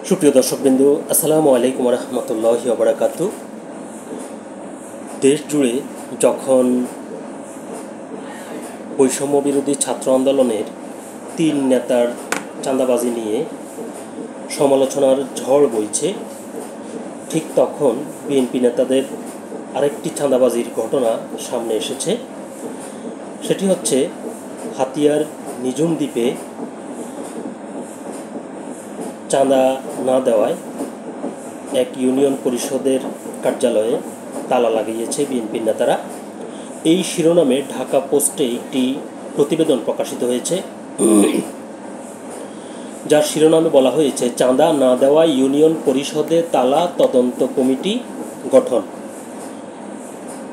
সুপ্রিয় দর্শকবৃন্দু, আসসালামু আলাইকুম রহমতুল্লাহি ওয়া বারাকাতু। দেশ জুড়ে যখন বৈষম্য বিরোধী ছাত্র আন্দোলনের 3 নেতার চাঁদাবাজি নিয়ে সমালোচনার ঝড় বইছে, ঠিক তখন বিএনপি নেতাদের আরেকটি চাঁদাবাজির ঘটনা সামনে এসেছে। সেটি হচ্ছে হাতিয়ার নিঝুম দ্বীপে চাঁদা না দেওয়ায় এক ইউনিয়ন পরিষদের কার্যালয়ে তালা লাগিয়েছে বিএনপির নেতারা। এই শিরোনামে ঢাকা পোস্টে একটি প্রতিবেদন প্রকাশিত হয়েছে, যার শিরোনামে বলা হয়েছে চাঁদা না দেওয়ায় ইউনিয়ন পরিষদে তালা, তদন্ত কমিটি গঠন।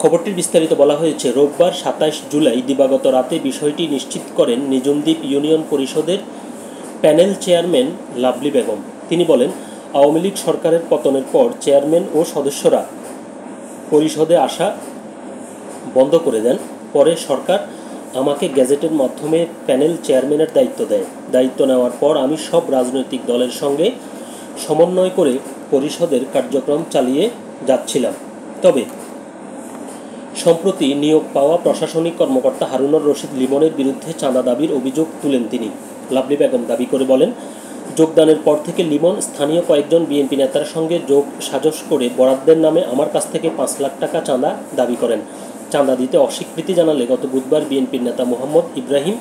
খবরটির বিস্তারিত বলা হয়েছে, রোববার 27 জুলাই দিবাগত রাতে বিষয়টি নিশ্চিত করেন নিঝুমদ্বীপ ইউনিয়ন পরিষদের প্যানেল চেয়ারম্যান লাভলি বেগম। তিনি বলেন, আওয়ামী লীগ সরকারের পতনের পর চেয়ারম্যান ও সদস্যরা পরিষদে আসা বন্ধ করে দেন। পরে সরকার আমাকে গ্যাজেটের মাধ্যমে প্যানেল চেয়ারম্যানের দায়িত্ব দেয়। দায়িত্ব নেওয়ার পর আমি সব রাজনৈতিক দলের সঙ্গে সমন্বয় করে পরিষদের কার্যক্রম চালিয়ে যাচ্ছিলাম। তবে সম্প্রতি নিয়োগ পাওয়া প্রশাসনিক কর্মকর্তা হারুনুর রশিদ লিমনের বিরুদ্ধে চাঁদা দাবির অভিযোগ তুলেন তিনি। লাভলি বেগম দাবি করে বলেন, যোগদানের পর থেকে লিমন স্থানীয় কয়েকজন বিএনপি নেতার সঙ্গে যোগ সাজশ করে বরাদ্দের নামে আমার কাছ থেকে 5 লাখ টাকা চাঁদা দাবি করেন। চাঁদা দিতে অস্বীকৃতি জানালে গত বুধবার বিএনপির নেতা মোহাম্মদ ইব্রাহিম,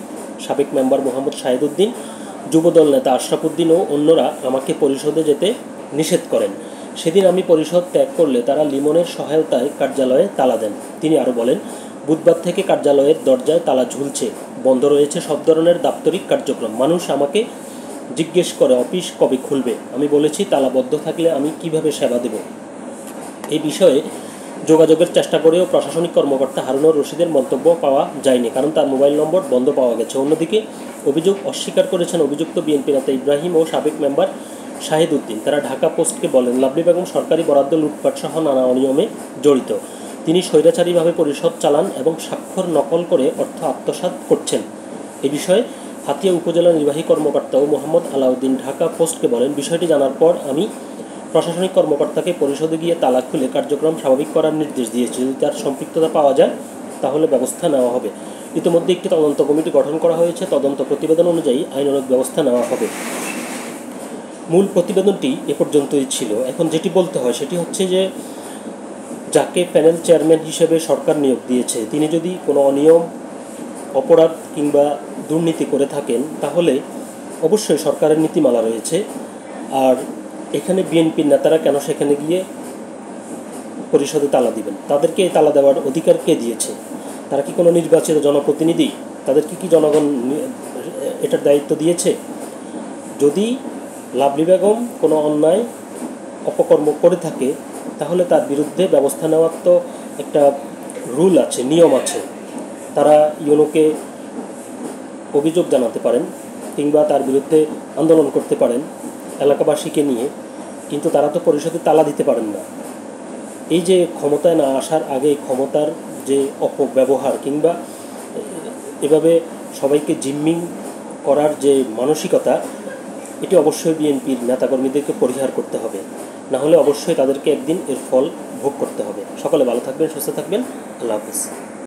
সাবেক মেম্বার মোহাম্মদ শাহেদুদ্দিন, যুবদল নেতা আশরাফ উদ্দিন ও অন্যরা আমাকে পরিষদে যেতে নিষেধ করেন। সেদিন আমি পরিষদ ত্যাগ করলে তারা লিমনের সহায়তায় কার্যালয়ে তালা দেন। তিনি আরও বলেন, বুধবার থেকে কার্যালয়ের দরজায় তালা ঝুলছে, বন্ধ রয়েছে সব ধরনের দাপ্তরিক কার্যক্রম। মানুষ আমাকে জিজ্ঞেস করে অফিস কবে খুলবে। আমি বলেছি তালাবদ্ধ থাকলে আমি কিভাবে সেবা দেব। এই বিষয়ে যোগাযোগের চেষ্টা করেও প্রশাসনিক কর্মকর্তা হারুনুর রশিদের মন্তব্য পাওয়া যায়নি, কারণ তার মোবাইল নম্বর বন্ধ পাওয়া গেছে। অন্যদিকে অভিযোগ অস্বীকার করেছেন অভিযুক্ত বিএনপি নেতা ইব্রাহিম ও সাবেক মেম্বার শাহেদুদ্দিন। তারা ঢাকা পোস্টকে বলেন, লাভলি বেগম সরকারি বরাদ্দ লুটপাট সহ নানা অনিয়মে জড়িত। তিনি স্বৈরাচারীভাবে পরিষদ চালান এবং স্বাক্ষর নকল করে অর্থ আত্মসাৎ করছেন। এ বিষয়ে হাতিয়া উপজেলা নির্বাহী কর্মকর্তা ও মোহাম্মদ আলাউদ্দিন ঢাকা পোস্টকে বলেন, বিষয়টি জানার পর আমি প্রশাসনিক কর্মকর্তাকে পরিষদে গিয়ে তালা খুলে কার্যক্রম স্বাভাবিক করার নির্দেশ দিয়েছি। যদি তার সম্পৃক্ততা পাওয়া যায় তাহলে ব্যবস্থা নেওয়া হবে। ইতিমধ্যে একটি তদন্ত কমিটি গঠন করা হয়েছে। তদন্ত প্রতিবেদন অনুযায়ী আইনানুগ ব্যবস্থা নেওয়া হবে। মূল প্রতিবেদনটি এ পর্যন্তই ছিল। এখন যেটি বলতে হয় সেটি হচ্ছে যে, যাকে প্যানেল চেয়ারম্যান হিসেবে সরকার নিয়োগ দিয়েছে তিনি যদি কোনো অনিয়ম, অপরাধ কিংবা দুর্নীতি করে থাকেন তাহলে অবশ্যই সরকারের নীতিমালা রয়েছে। আর এখানে বিএনপির নেতারা কেন সেখানে গিয়ে পরিষদে তালা দিবেন? তাদেরকে এই তালা দেওয়ার অধিকার কে দিয়েছে? তারা কি কোনো নির্বাচিত জনপ্রতিনিধি? তাদেরকে কি জনগণ এটার দায়িত্ব দিয়েছে? যদি লাভলি বেগম কোনো অন্যায় অপকর্ম করে থাকে তাহলে তার বিরুদ্ধে ব্যবস্থা নেওয়ার তো একটা রুল আছে, নিয়ম আছে। তারা ইউনোকে অভিযোগ জানাতে পারেন কিংবা তার বিরুদ্ধে আন্দোলন করতে পারেন এলাকাবাসীকে নিয়ে, কিন্তু তারা তো পরিষদে তালা দিতে পারেন না। এই যে ক্ষমতায় না আসার আগে ক্ষমতার যে অপব্যবহার কিংবা এভাবে সবাইকে জিম্মিং করার যে মানসিকতা, এটি অবশ্যই বিএনপির নেতাকর্মীদেরকে পরিহার করতে হবে, না হলে অবশ্যই তাদেরকে একদিন এর ফল ভোগ করতে হবে। সকলে ভালো থাকবেন, সুস্থ থাকবেন। আল্লাহ হাফেজ।